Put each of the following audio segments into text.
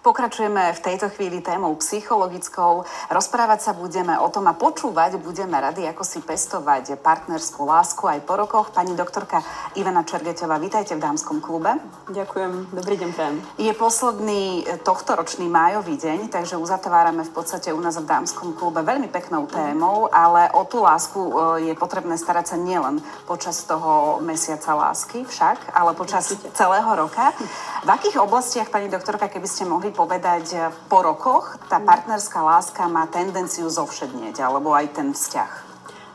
Pokračujeme v tejto chvíli témou psychologickou. Rozprávať sa budeme o tom a počúvať budeme rady, ako si pestovať partnerskú lásku aj po rokoch. Pani doktorka Ivana Čergeťová, vítajte v Dámskom klube. Ďakujem, dobrý deň prajem. Je posledný tohtoročný májový deň, takže uzatvárame v podstate u nás v Dámskom klube veľmi peknou témou, ale o tú lásku je potrebné starať sa nielen počas toho mesiaca lásky však, ale počas celého roka. V akých oblastiach, pani doktorka, keby ste mohli povedať, po rokoch tá partnerská láska má tendenciu zovšednieť, alebo aj ten vzťah?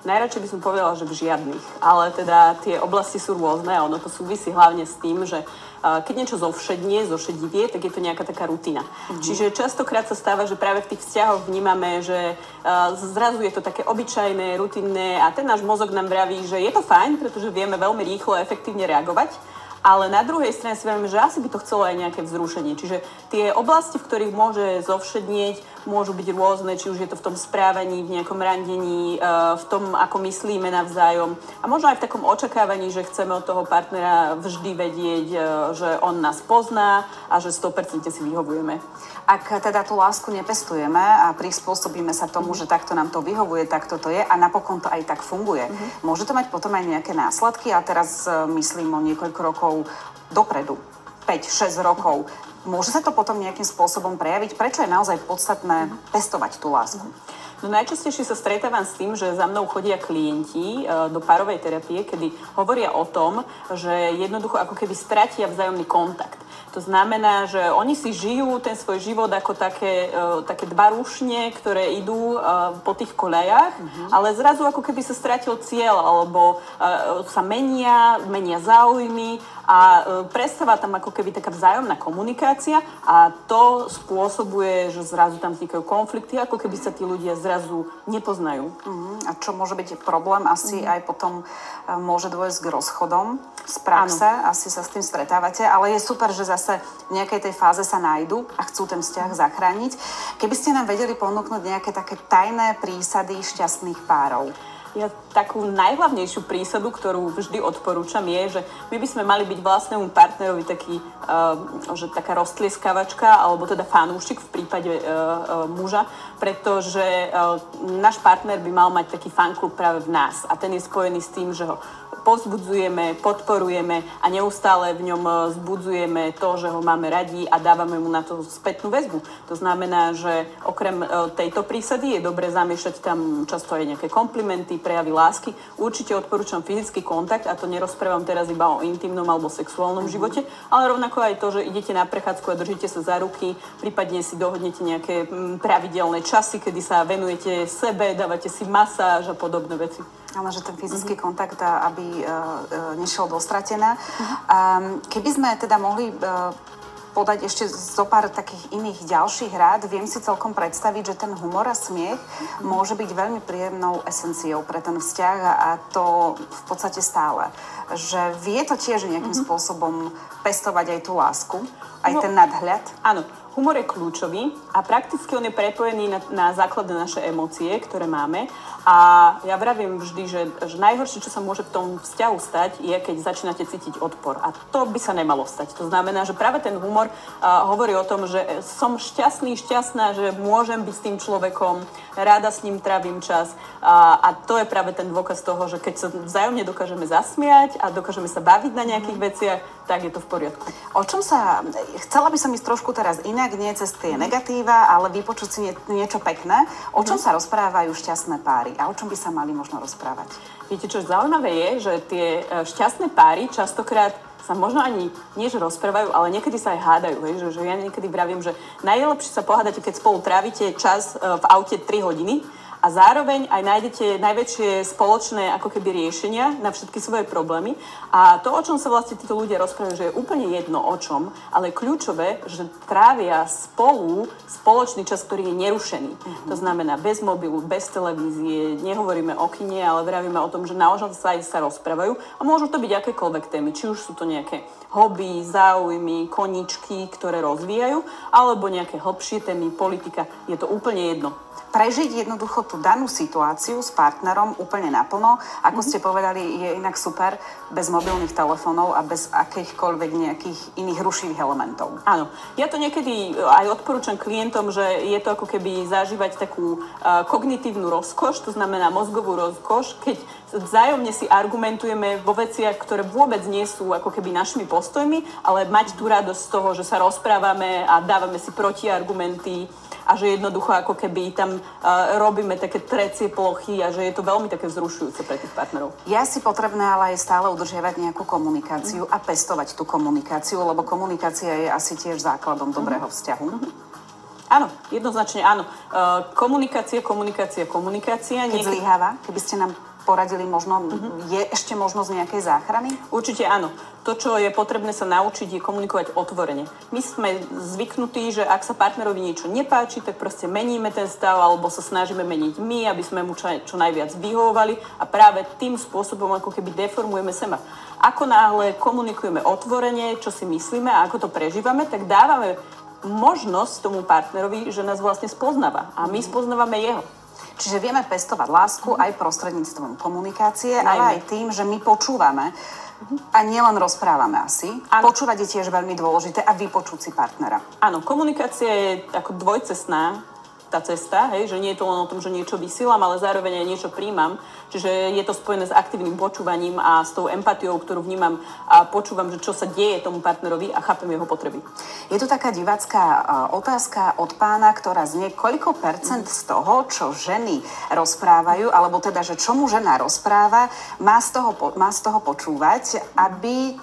Najradšej by som povedala, že v žiadnych, ale teda tie oblasti sú rôzne a ono to súvisí hlavne s tým, že keď niečo zošedivie, tak je to nejaká taká rutina. Čiže častokrát sa stáva, že práve v tých vzťahoch vnímame, že zrazu je to také obyčajné, rutinné a ten náš mozog nám vraví, že je to fajn, pretože vieme veľmi rýchlo a efektívne reagovať. Ale na druhej strane si vieme, že asi by to chcelo aj nejaké vzrušenie. Čiže tie oblasti, v ktorých môže zovšednieť, môžu byť rôzne, či už je to v tom správaní, v nejakom randení, v tom, ako myslíme navzájom. A možno aj v takom očakávaní, že chceme od toho partnera vždy vedieť, že on nás pozná a že 100% si vyhovujeme. Ak teda tú lásku nepestujeme a prispôsobíme sa tomu, že takto nám to vyhovuje, takto to je a napokon to aj tak funguje, môže to mať potom aj nejaké následky? A teraz myslím o niekoľko rokov dopredu, 5-6 rokov. Môže sa to potom nejakým spôsobom prejaviť? Prečo je naozaj podstatné pestovať tú lásku? No najčastejšie sa stretávam s tým, že za mnou chodia klienti do párovej terapie, kedy hovoria o tom, že jednoducho ako keby stratia vzájomný kontakt. To znamená, že oni si žijú ten svoj život ako také dva rušne, ktoré idú po tých koľajách, ale zrazu ako keby sa stratil cieľ, alebo sa menia záujmy a prestáva tam ako keby taká vzájomná komunikácia a to spôsobuje, že zrazu tam vznikajú konflikty, ako keby sa tí ľudia zrazu nepoznajú. A čo môže byť problém? Asi aj potom môže dôjsť k rozchodom z praxe, asi sa s tým stretávate, ale je super, že zase v nejakej tej fáze sa nájdu a chcú ten vzťah zachrániť. Keby ste nám vedeli ponúknuť nejaké také tajné prísady šťastných párov? Ja takú najhlavnejšiu prísadu, ktorú vždy odporúčam, je, že my by sme mali byť vlastnému partnerovi taká roztlieskavačka, alebo teda fanúšik v prípade muža, pretože náš partner by mal mať taký fanklub práve v nás a ten je spojený s tým, že ho povzbudzujeme, podporujeme a neustále v ňom vzbudzujeme to, že ho máme radi a dávame mu na to spätnú väzbu. To znamená, že okrem tejto prísady je dobre zamiešať tam často aj nejaké komplimenty, prejavy lásky. Určite odporúčam fyzický kontakt a to nerozprávam teraz iba o intimnom alebo sexuálnom živote, ale rovnako aj to, že idete na prechádzku a držíte sa za ruky, prípadne si dohodnete nejaké pravidelné časy, kedy sa venujete sebe, dávate si masáž a podobné veci. Ale že ten fyzický kontakt, aby nešiel dostratená. Keby sme teda mohli podať ešte zo pár takých iných ďalších rád, viem si celkom predstaviť, že ten humor a smiech môže byť veľmi príjemnou esenciou pre ten vzťah a to v podstate stále. Že vie to tiež nejakým spôsobom pestovať aj tú lásku, aj ten nadhľad. Áno. Humor je kľúčový a prakticky on je prepojený na základné naše emócie, ktoré máme. A ja vravím vždy, že najhoršie, čo sa môže v tom vzťahu stať, je, keď začínate cítiť odpor. A to by sa nemalo stať. To znamená, že práve ten humor hovorí o tom, že som šťastná, že môžem byť s tým človekom, rada s ním trávim čas. A to je práve ten dôkaz toho, že keď sa vzájomne dokážeme zasmiať a dokážeme sa baviť na nejakých veciach, tak je to v poriadku. Chcela by som ísť trošku teraz inak, nie cez tie negatíva, ale vypočuť si niečo pekné. O čom sa rozprávajú šťastné páry a o čom by sa mali možno rozprávať? Viete, čo zaujímavé je, že tie šťastné páry častokrát sa možno ani nie, že rozprávajú, ale niekedy sa aj hádajú. Že ja niekedy vravím, že najlepšie sa pohádate, keď spolu trávite čas v aute 3 hodiny, a zároveň aj nájdete najväčšie spoločné ako keby riešenia na všetky svoje problémy. A to, o čom sa vlastne títo ľudia rozprávajú, že je úplne jedno o čom, ale kľúčové, že trávia spolu spoločný čas, ktorý je nerušený. To znamená bez mobilu, bez televízie, nehovoríme o kine, ale vravíme o tom, že naozaj sa rozprávajú a môžu to byť akékoľvek témy, či už sú to nejaké hobby, záujmy, koničky, ktoré rozvíjajú, alebo nejaké hlbšie témy, politika, je to úplne jedno. Prežiť jednoducho tú tú danú situáciu s partnerom úplne naplno. Ako ste povedali, je inak super bez mobilných telefónov a bez akýchkoľvek nejakých iných rušivých elementov. Áno. Ja to niekedy aj odporúčam klientom, že je to ako keby zažívať takú kognitívnu rozkoš, to znamená mozgovú rozkoš, keď vzájomne si argumentujeme vo veciach, ktoré vôbec nie sú ako keby našimi postojmi, ale mať tú radosť z toho, že sa rozprávame a dávame si protiargumenty a že jednoducho ako keby tam robíme také trecie plochy a že je to veľmi také vzrušujúce pre tých partnerov. Je asi potrebné ale aj stále udržiavať nejakú komunikáciu a pestovať tú komunikáciu, lebo komunikácia je asi tiež základom dobrého vzťahu. Áno, jednoznačne áno. Komunikácia. Keď zlyháva, keby ste nám poradili, možno je ešte možnosť nejakej záchrany? Určite áno. To, čo je potrebné sa naučiť, je komunikovať otvorene. My sme zvyknutí, že ak sa partnerovi niečo nepáči, tak proste meníme ten stav, alebo sa snažíme meniť my, aby sme mu čo najviac vyhovovali a práve tým spôsobom ako keby deformujeme seba. Ako náhle komunikujeme otvorene, čo si myslíme a ako to prežívame, tak dávame možnosť tomu partnerovi, že nás vlastne spoznáva a my spoznávame jeho. Čiže vieme pestovať lásku aj prostredníctvom komunikácie, ale aj tým, že my počúvame a nielen rozprávame asi. Ano. Počúvať je tiež veľmi dôležité a vypočuť si partnera. Áno, komunikácia je ako dvojcestná tá cesta, hej, že nie je to len o tom, že niečo vysielam, ale zároveň aj niečo príjmam. Čiže je to spojené s aktívnym počúvaním a s tou empatiou, ktorú vnímam a počúvam, že čo sa deje tomu partnerovi a chápem jeho potreby. Je tu taká divácká otázka od pána, ktorá znie, koľko percent z toho, čo ženy rozprávajú, alebo teda, že čo mu žena rozpráva, má z toho počúvať, aby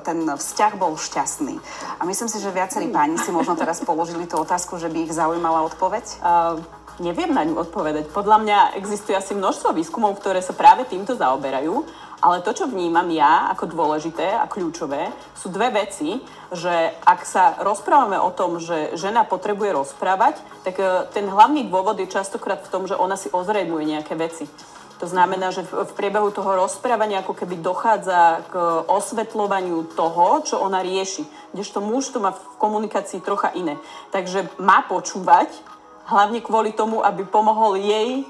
ten vzťah bol šťastný. A myslím si, že viacerí páni si možno teraz položili tú otázku, že by ich zaujímala odpoveď. Neviem na ňu odpovedať. Podľa mňa existuje asi množstvo výskumov, ktoré sa práve týmto zaoberajú, ale to, čo vnímam ja ako dôležité a kľúčové, sú dve veci, že ak sa rozprávame o tom, že žena potrebuje rozprávať, tak ten hlavný dôvod je častokrát v tom, že ona si ozrejmuje nejaké veci. To znamená, že v priebehu toho rozprávania ako keby dochádza k osvetľovaniu toho, čo ona rieši. Kdežto muž to má v komunikácii trocha iné. Takže má počúvať, hlavne kvôli tomu, aby pomohol jej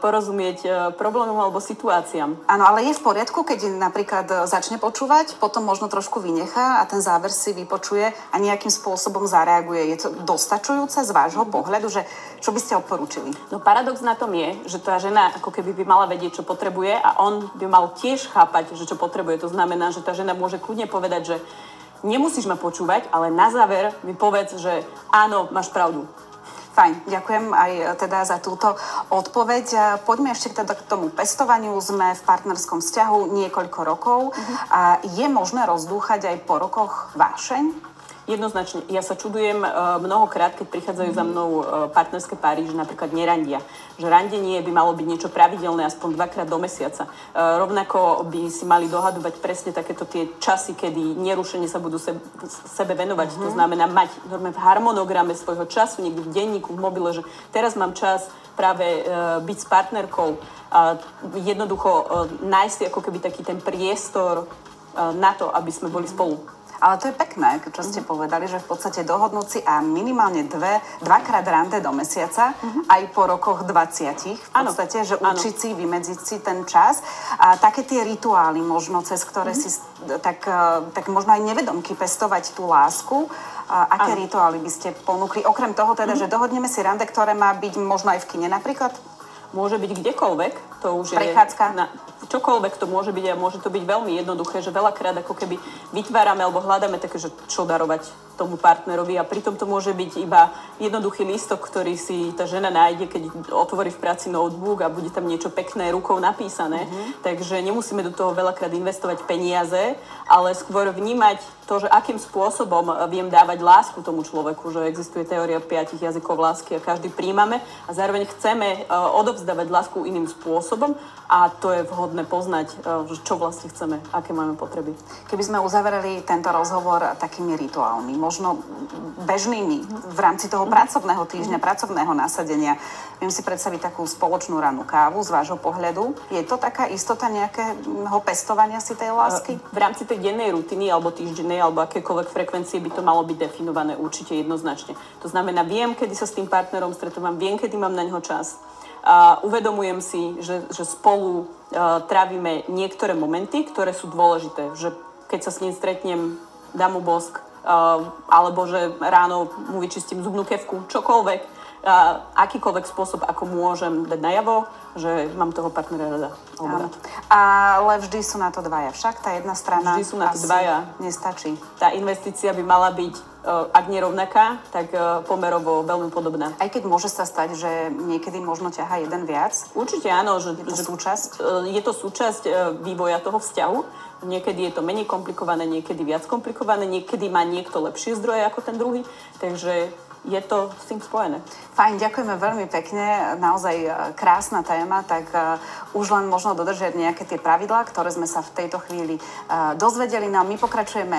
porozumieť problémom alebo situáciám. Áno, ale je v poriadku, keď napríklad začne počúvať, potom možno trošku vynechá a ten záver si vypočuje a nejakým spôsobom zareaguje. Je to dostačujúce z vášho pohľadu, že čo by ste odporúčili? No paradox na tom je, že tá žena ako keby by mala vedieť, čo potrebuje a on by mal tiež chápať, že čo potrebuje. To znamená, že tá žena môže kľudne povedať, že nemusíš ma počúvať, ale na záver mi povedz, že áno, máš pravdu. Fajn, ďakujem aj teda za túto odpoveď. Poďme ešte teda k tomu pestovaniu. Sme v partnerskom vzťahu niekoľko rokov. A je možné rozdúchať aj po rokoch vášeň? Jednoznačne. Ja sa čudujem mnohokrát, keď prichádzajú za mnou partnerské páry, že napríklad nerandia. Že randenie by malo byť niečo pravidelné, aspoň 2-krát do mesiaca. Rovnako by si mali dohadovať presne takéto tie časy, kedy nerušene sa budú sebe venovať. To znamená mať normálne v harmonograme svojho času, niekde v denníku, v mobile, že teraz mám čas práve byť s partnerkou. Jednoducho nájsť si ako keby taký ten priestor na to, aby sme boli spolu. Ale to je pekné, čo ste povedali, že v podstate dohodnúť si a minimálne dvakrát rande do mesiaca, aj po rokoch 20, v podstate, že učiť si, vymedziť si ten čas. A také tie rituály možno, cez ktoré si tak možno aj nevedomky pestovať tú lásku. Aké rituály by ste ponúkli? Okrem toho teda, že dohodneme si rande, ktoré má byť možno aj v kine napríklad? Môže byť kdekoľvek, to už prechádzka. Čokoľvek to môže byť a môže to byť veľmi jednoduché, že veľakrát ako keby vytvárame alebo hľadáme také, že čo darovať tomu partnerovi a pritom to môže byť iba jednoduchý lístok, ktorý si tá žena nájde, keď otvorí v práci notebook a bude tam niečo pekné rukou napísané. Takže nemusíme do toho veľakrát investovať peniaze, ale skôr vnímať to, že akým spôsobom viem dávať lásku tomu človeku, že existuje teória 5 jazykov lásky a každý príjmame a zároveň chceme odovzdávať lásku iným spôsobom a to je vhodné poznať, čo vlastne chceme, aké máme potreby. Keby sme uzavreli tento rozhovor takými rituálmi, možno bežnými v rámci toho pracovného týždňa, pracovného nasadenia. Viem si predstaviť takú spoločnú rannú kávu z vášho pohľadu. Je to taká istota nejakého pestovania si tej lásky? V rámci tej dennej rutiny alebo týždennej alebo akékoľvek frekvencie by to malo byť definované určite jednoznačne. To znamená, viem, kedy sa s tým partnerom stretávam, viem, kedy mám na ňo čas. A uvedomujem si, že spolu trávime niektoré momenty, ktoré sú dôležité. Že keď sa s ním stretnem, dám mu bosk, alebo že ráno mu vyčistím zubnú kefku, čokoľvek. Akýkoľvek spôsob, ako môžem dať najavo, že mám toho partnera rada. Ale vždy sú na to dvaja. Však tá jedna strana vždy sú na to dvaja. Nestačí. Tá investícia by mala byť, ak nie rovnaká, tak pomerovo veľmi podobná. Aj keď môže sa stať, že niekedy možno ťahá jeden viac? Určite áno. Je to súčasť? Je to súčasť vývoja toho vzťahu. Niekedy je to menej komplikované, niekedy viac komplikované, niekedy má niekto lepšie zdroje ako ten druhý. Takže je to s tým spojené. Fajn, ďakujeme veľmi pekne. Naozaj krásna téma, tak už len možno dodržať nejaké tie pravidlá, ktoré sme sa v tejto chvíli dozvedeli. No a my pokračujeme